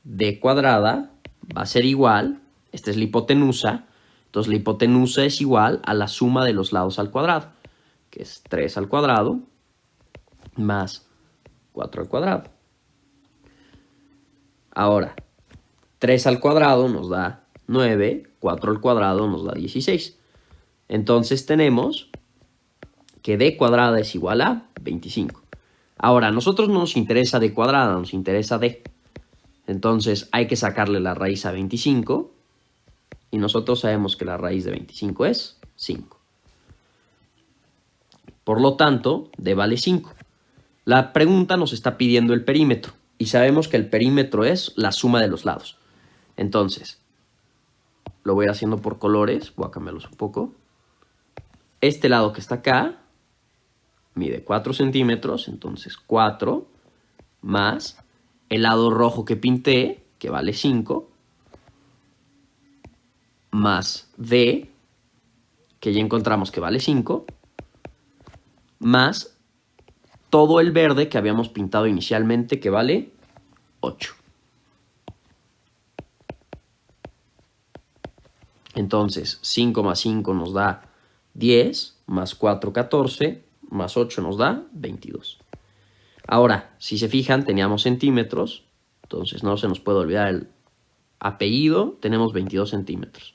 d cuadrada va a ser igual, esta es la hipotenusa, entonces la hipotenusa es igual a la suma de los lados al cuadrado, que es 3 al cuadrado más 4 al cuadrado. Ahora, 3 al cuadrado nos da 9, 4 al cuadrado nos da 16. Entonces tenemos que d cuadrada es igual a 25. Ahora, a nosotros no nos interesa d cuadrada, nos interesa d. Entonces hay que sacarle la raíz a 25 y nosotros sabemos que la raíz de 25 es 5. Por lo tanto, d vale 5. La pregunta nos está pidiendo el perímetro y sabemos que el perímetro es la suma de los lados. Entonces, lo voy a ir haciendo por colores, voy a cambiarlos un poco. Este lado que está acá mide 4 centímetros, entonces 4 más el lado rojo que pinté, que vale 5, más d, que ya encontramos que vale 5, más todo el verde que habíamos pintado inicialmente, que vale 8. Entonces, 5 más 5 nos da 10, más 4, 14, más 8 nos da 22. Ahora, si se fijan, teníamos centímetros, entonces no se nos puede olvidar el apellido, tenemos 22 centímetros.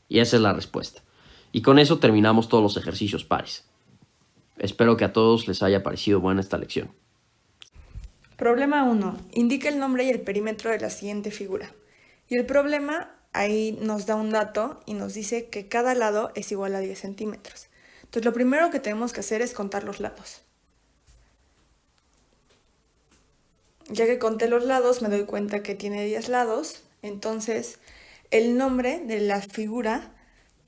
Y esa es la respuesta. Y con eso terminamos todos los ejercicios pares. Espero que a todos les haya parecido buena esta lección. Problema 1. Indica el nombre y el perímetro de la siguiente figura. Y el problema ahí nos da un dato y nos dice que cada lado es igual a 10 centímetros. Entonces lo primero que tenemos que hacer es contar los lados. Ya que conté los lados, me doy cuenta que tiene 10 lados. Entonces el nombre de la figura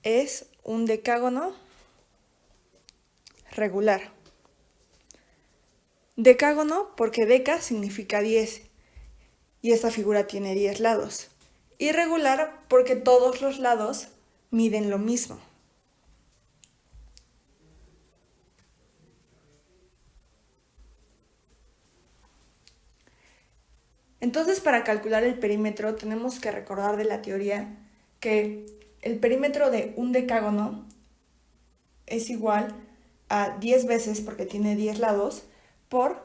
es un decágono regular. Decágono porque deca significa 10 y esta figura tiene 10 lados. Irregular porque todos los lados miden lo mismo. Entonces, para calcular el perímetro tenemos que recordar de la teoría que el perímetro de un decágono es igual a 10 veces, porque tiene 10 lados, por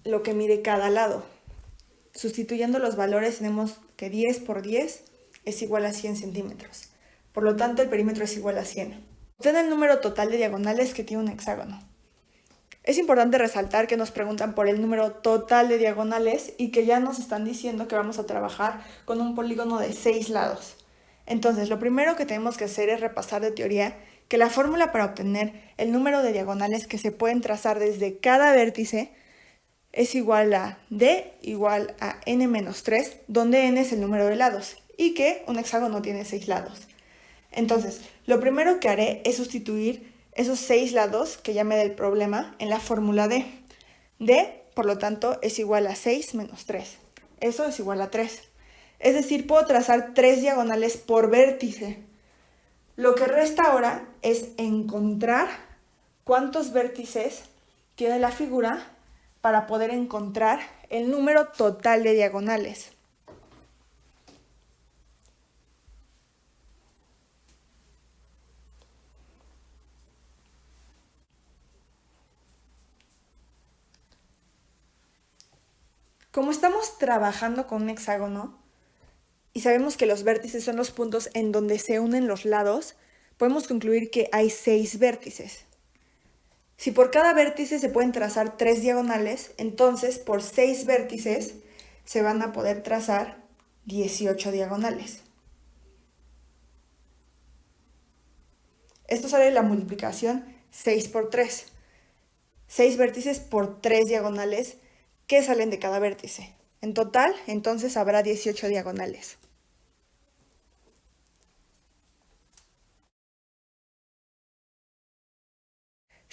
lo que mide cada lado. Sustituyendo los valores tenemos que 10 por 10 es igual a 100 centímetros. Por lo tanto, el perímetro es igual a 100. Obtén el número total de diagonales que tiene un hexágono. Es importante resaltar que nos preguntan por el número total de diagonales y que ya nos están diciendo que vamos a trabajar con un polígono de 6 lados. Entonces, lo primero que tenemos que hacer es repasar de teoría que la fórmula para obtener el número de diagonales que se pueden trazar desde cada vértice es igual a d igual a n menos 3, donde n es el número de lados y que un hexágono tiene 6 lados. Entonces, lo primero que haré es sustituir esos 6 lados que ya me da el problema en la fórmula d. d, por lo tanto, es igual a 6 menos 3. Eso es igual a 3. Es decir, puedo trazar 3 diagonales por vértice. Lo que resta ahora es encontrar cuántos vértices tiene la figura para poder encontrar el número total de diagonales. Como estamos trabajando con un hexágono y sabemos que los vértices son los puntos en donde se unen los lados, podemos concluir que hay 6 vértices. Si por cada vértice se pueden trazar 3 diagonales, entonces por 6 vértices se van a poder trazar 18 diagonales. Esto sale de la multiplicación 6 por 3. 6 vértices por 3 diagonales que salen de cada vértice. En total, entonces habrá 18 diagonales.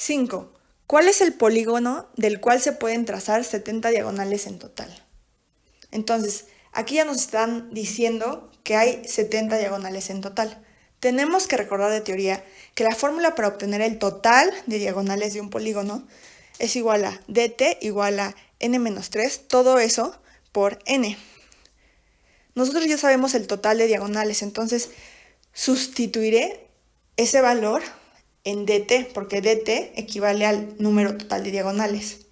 5. ¿Cuál es el polígono del cual se pueden trazar 70 diagonales en total? Entonces, aquí ya nos están diciendo que hay 70 diagonales en total. Tenemos que recordar de teoría que la fórmula para obtener el total de diagonales de un polígono es igual a dt igual a n-3, todo eso por n. Nosotros ya sabemos el total de diagonales, entonces sustituiré ese valor en dt, porque dt equivale al número total de diagonales.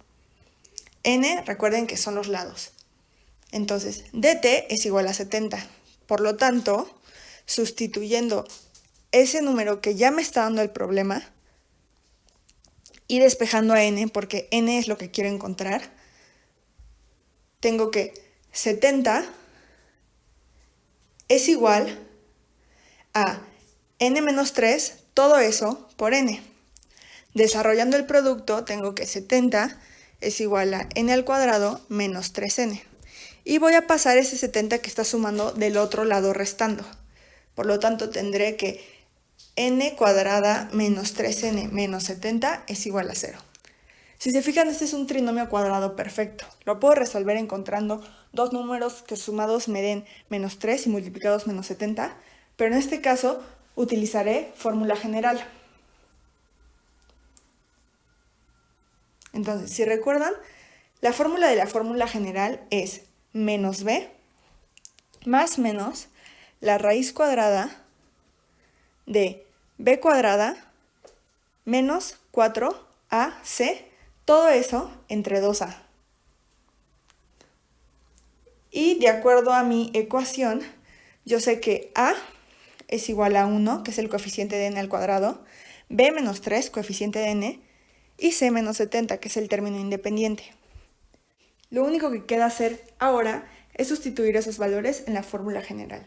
N, recuerden que son los lados. Entonces, dt es igual a 70. Por lo tanto, sustituyendo ese número que ya me está dando el problema y despejando a n, porque n es lo que quiero encontrar, tengo que 70 es igual a n-3, todo eso por n. Desarrollando el producto, tengo que 70 es igual a n al cuadrado menos 3n. Y voy a pasar ese 70 que está sumando del otro lado restando. Por lo tanto, tendré que n cuadrada menos 3n menos 70 es igual a 0. Si se fijan, este es un trinomio cuadrado perfecto. Lo puedo resolver encontrando dos números que sumados me den menos 3 y multiplicados menos 70, pero en este caso utilizaré fórmula general. Entonces, si recuerdan, la fórmula de la fórmula general es menos b más menos la raíz cuadrada de b cuadrada menos 4ac, todo eso entre 2a. Y de acuerdo a mi ecuación, yo sé que a es igual a 1, que es el coeficiente de n al cuadrado, b menos 3, coeficiente de n, y c menos 70, que es el término independiente. Lo único que queda hacer ahora es sustituir esos valores en la fórmula general.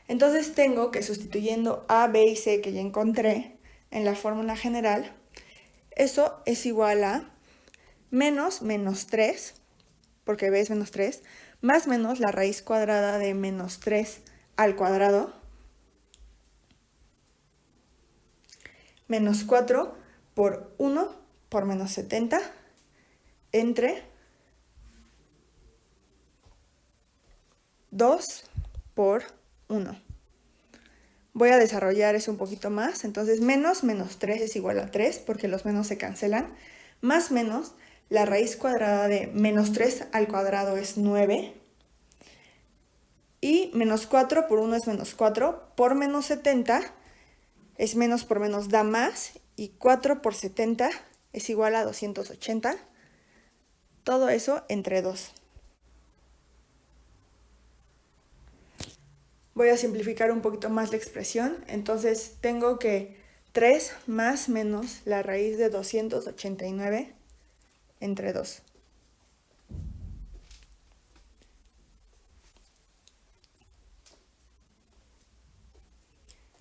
Entonces tengo que, sustituyendo a, b y c que ya encontré en la fórmula general, eso es igual a menos 3, porque b es menos 3, más menos la raíz cuadrada de menos 3 al cuadrado, menos 4 por 1 por menos 70 entre 2 por 1. Voy a desarrollar eso un poquito más. Entonces, menos 3 es igual a 3, porque los menos se cancelan. Más menos, la raíz cuadrada de menos 3 al cuadrado es 9. Y menos 4 por 1 es menos 4. Por menos 70 es menos por menos da más. Y 4 por 70 es igual a 280. Todo eso entre 2. Voy a simplificar un poquito más la expresión. Entonces tengo que 3 más menos la raíz de 289 entre 2.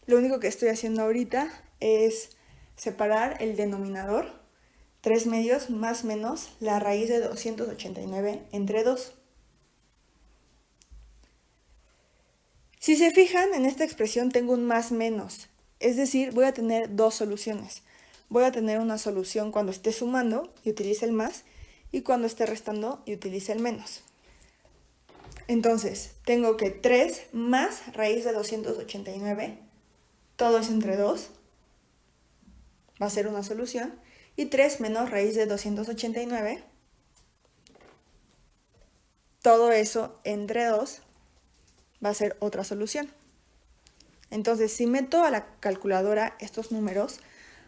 Lo único que estoy haciendo ahorita es separar el denominador, 3 medios más menos la raíz de 289 entre 2. Si se fijan, en esta expresión tengo un más menos, es decir, voy a tener dos soluciones. Voy a tener una solución cuando esté sumando y utilice el más, y cuando esté restando y utilice el menos. Entonces, tengo que 3 más raíz de 289, todo es entre 2, va a ser una solución, y 3 menos raíz de 289, todo eso entre 2, va a ser otra solución. Entonces, si meto a la calculadora estos números,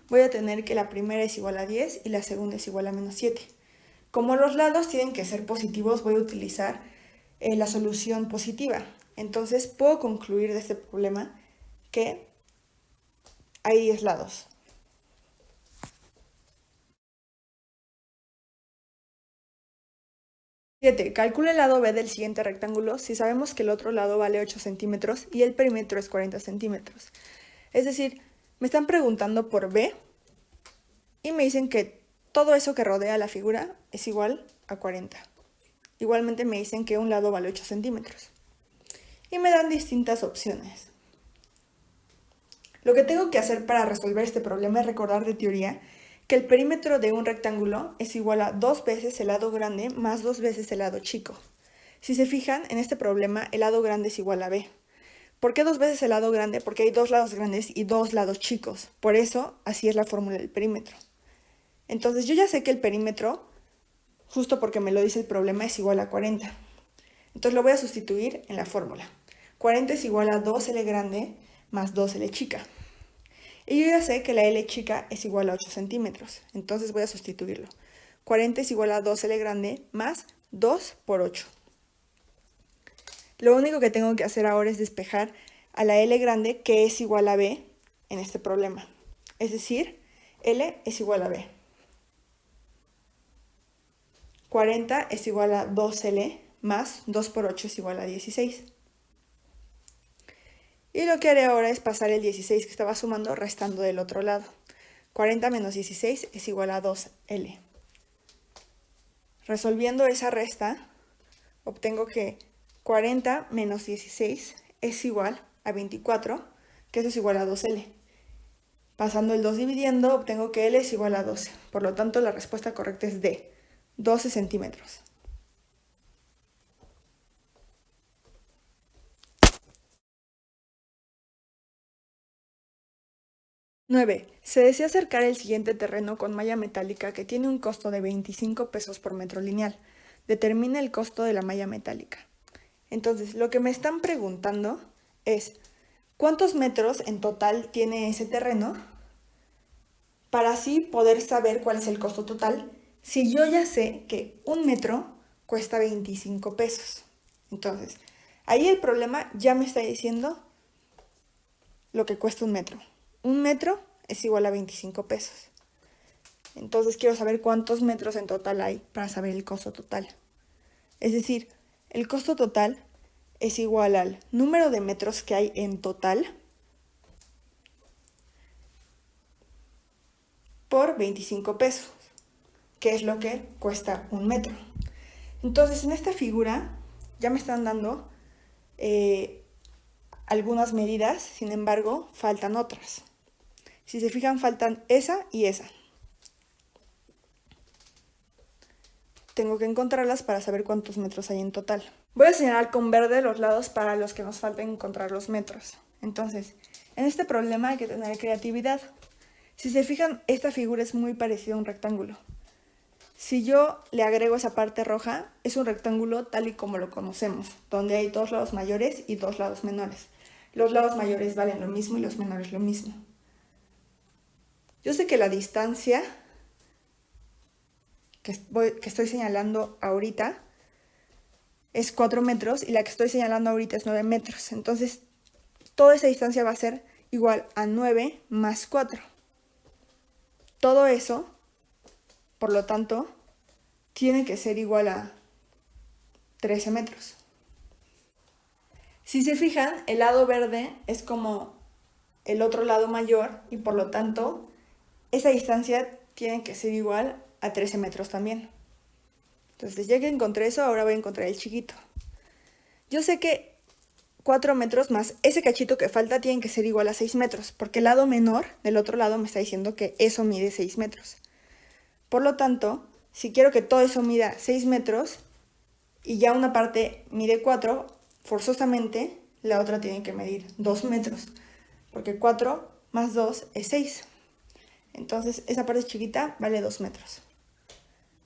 voy a tener que la primera es igual a 10 y la segunda es igual a menos 7. Como los lados tienen que ser positivos, voy a utilizar la solución positiva. Entonces, puedo concluir de este problema que hay 10 lados. 7. Calcula el lado B del siguiente rectángulo si sabemos que el otro lado vale 8 centímetros y el perímetro es 40 centímetros. Es decir, me están preguntando por B y me dicen que todo eso que rodea la figura es igual a 40. Igualmente me dicen que un lado vale 8 centímetros. Y me dan distintas opciones. Lo que tengo que hacer para resolver este problema es recordar de teoría que el perímetro de un rectángulo es igual a 2 veces el lado grande más 2 veces el lado chico. Si se fijan, en este problema el lado grande es igual a b. ¿Por qué 2 veces el lado grande? Porque hay 2 lados grandes y 2 lados chicos. Por eso, así es la fórmula del perímetro. Entonces, yo ya sé que el perímetro, justo porque me lo dice el problema, es igual a 40. Entonces, lo voy a sustituir en la fórmula. 40 es igual a 2L grande más 2L chica. Y yo ya sé que la L chica es igual a 8 centímetros. Entonces, voy a sustituirlo. 40 es igual a 2L grande más 2 por 8. Lo único que tengo que hacer ahora es despejar a la L grande, que es igual a B en este problema. Es decir, L es igual a B. 40 es igual a 2L más 2 por 8 es igual a 16. Y lo que haré ahora es pasar el 16 que estaba sumando restando del otro lado. 40 menos 16 es igual a 2L. Resolviendo esa resta, obtengo que 40 menos 16 es igual a 24, que eso es igual a 2L. Pasando el 2 dividiendo, obtengo que L es igual a 12. Por lo tanto, la respuesta correcta es D, 12 centímetros. ¡9! Se desea acercar el siguiente terreno con malla metálica que tiene un costo de 25 pesos por metro lineal. Determina el costo de la malla metálica. Entonces, lo que me están preguntando es, ¿cuántos metros en total tiene ese terreno? Para así poder saber cuál es el costo total, si yo ya sé que un metro cuesta 25 pesos. Entonces, ahí el problema ya me está diciendo lo que cuesta un metro. Un metro es igual a 25 pesos. Entonces, quiero saber cuántos metros en total hay para saber el costo total. Es decir, el costo total es igual al número de metros que hay en total por 25 pesos, que es lo que cuesta un metro. Entonces, en esta figura ya me están dando algunas medidas, sin embargo, faltan otras. Si se fijan, faltan esa y esa. Tengo que encontrarlas para saber cuántos metros hay en total. Voy a señalar con verde los lados para los que nos falta encontrar los metros. Entonces, en este problema hay que tener creatividad. Si se fijan, esta figura es muy parecida a un rectángulo. Si yo le agrego esa parte roja, es un rectángulo tal y como lo conocemos, donde hay 2 lados mayores y 2 lados menores. Los lados mayores valen lo mismo y los menores lo mismo. Yo sé que la distancia que estoy señalando ahorita es 4 metros y la que estoy señalando ahorita es 9 metros. Entonces, toda esa distancia va a ser igual a 9 más 4. Todo eso, por lo tanto, tiene que ser igual a 13 metros. Si se fijan, el lado verde es como el otro lado mayor y por lo tanto, esa distancia tiene que ser igual a 13 metros también. Entonces, ya que encontré eso, ahora voy a encontrar el chiquito. Yo sé que 4 metros más ese cachito que falta tienen que ser igual a 6 metros, porque el lado menor del otro lado me está diciendo que eso mide 6 metros. Por lo tanto, si quiero que todo eso mida 6 metros y ya una parte mide 4, forzosamente la otra tiene que medir 2 metros, porque 4 más 2 es 6. Entonces, esa parte chiquita vale 2 metros.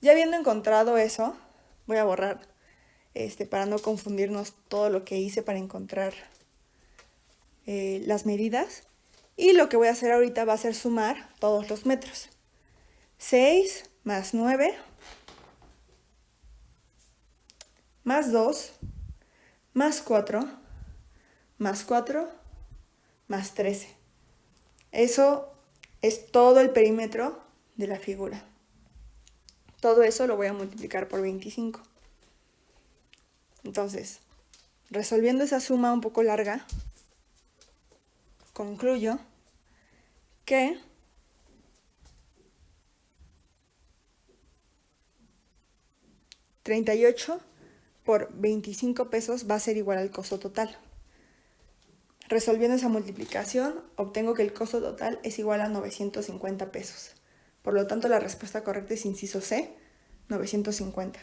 Ya habiendo encontrado eso, voy a borrar para no confundirnos todo lo que hice para encontrar las medidas. Y lo que voy a hacer ahorita va a ser sumar todos los metros. 6 más 9 más 2 más 4 más 4 más 13. Eso es todo el perímetro de la figura. Todo eso lo voy a multiplicar por 25. Entonces, resolviendo esa suma un poco larga, concluyo que $38 por 25 pesos va a ser igual al costo total. Resolviendo esa multiplicación, obtengo que el costo total es igual a 950 pesos. Por lo tanto, la respuesta correcta es inciso C, 950.